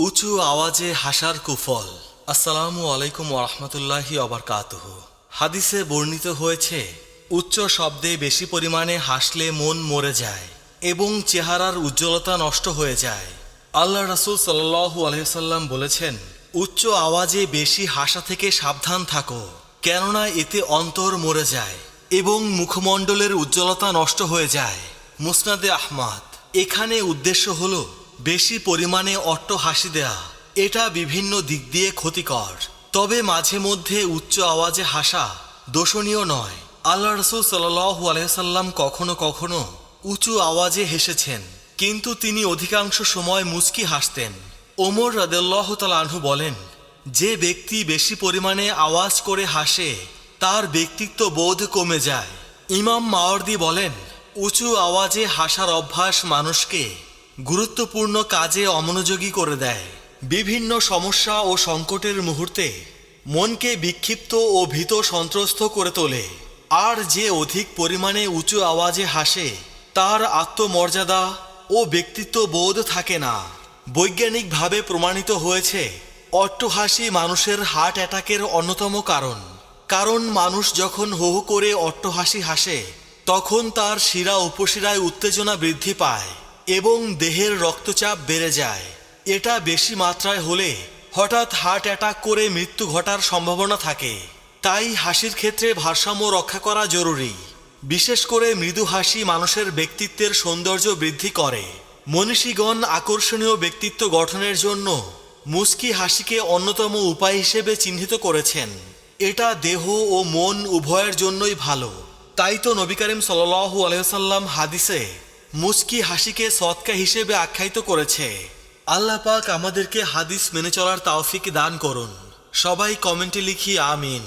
উঁচু আওয়াজে হাসার কুফল। আসসালামু আলাইকুম ওয়ারাহমাতুল্লাহি ওয়াবারকাতুহু। হাদিসে বর্ণিত হয়েছে, উচ্চ শব্দে বেশি পরিমাণে হাসলে মন মরে যায় এবং চেহারার উজ্জ্বলতা নষ্ট হয়ে যায়। আল্লাহ রাসূল সাল্লাল্লাহু আলাইহি ওয়াসাল্লাম বলেছেন, উচ্চ আওয়াজে বেশি হাসা থেকে সাবধান থাকো, কেননা এতে অন্তর মরে যায় এবং মুখমণ্ডলের উজ্জ্বলতা নষ্ট হয়ে যায়। মুসনাদে আহমদ। এখানে উদ্দেশ্য হলো বেশি পরিমাণে অট্ট হাসি দেয়া। এটা বিভিন্ন দিক দিয়ে ক্ষতিকর, তবে মাঝে মধ্যে উচ্চ আওয়াজে হাসা দোষণীয় নয়। আল্লাহ রাসূল সাল্লাল্লাহু আলাইহি ওয়াসাল্লাম কখনো কখনো উঁচু আওয়াজে হেসেছেন, কিন্তু তিনি অধিকাংশ সময় মুচকি হাসতেন। ওমর রাদিয়াল্লাহু তাআলা আনহু বলেন, যে ব্যক্তি বেশি পরিমাণে আওয়াজ করে হাসে তার ব্যক্তিত্ব বোধ কমে যায়। ইমাম মাওয়ারদি বলেন, উঁচু আওয়াজে হাসার অভ্যাস মানুষকে গুরুত্বপূর্ণ কাজে অমনোযোগী করে দেয়। বিভিন্ন সমস্যা ও সংকটের মুহূর্তে মনকে বিক্ষিপ্ত ও ভীত সন্ত্রস্ত করে তোলে। আর যে অধিক পরিমাণে উঁচু আওয়াজে হাসে তার আত্মমর্যাদা ও ব্যক্তিত্ব বোধ থাকে না। বৈজ্ঞানিকভাবে প্রমাণিত হয়েছে, অট্টহাসি মানুষের হার্ট অ্যাটাকের অন্যতম কারণ মানুষ যখন হো হো করে অট্টহাসি হাসে তখন তার শিরা উপশিরায় উত্তেজনা বৃদ্ধি পায় এবং দেহের রক্তচাপ বেড়ে যায়। এটা বেশি মাত্রায় হলে হঠাৎ হার্ট অ্যাটাক করে মৃত্যু ঘটার সম্ভাবনা থাকে। তাই হাসির ক্ষেত্রে ভারসাম্য রক্ষা করা জরুরি। বিশেষ করে মৃদু হাসি মানুষের ব্যক্তিত্বের সৌন্দর্য বৃদ্ধি করে। মনীষীগণ আকর্ষণীয় ব্যক্তিত্ব গঠনের জন্য মুচকি হাসিকে অন্যতম উপায় হিসেবে চিহ্নিত করেছেন। এটা দেহ ও মন উভয়ের জন্যই ভালো। তাই তো নবী করিম সাল্লাল্লাহু আলাইহি ওয়াসাল্লাম হাদিসে মুচকি হাসিকে সদকা হিসেবে আখ্যায়িত করেছে। আল্লাহ পাক আমাদেরকে হাদিস মেনে চলার তৌফিক দান করুন। সবাই কমেন্টে লিখি আমিন।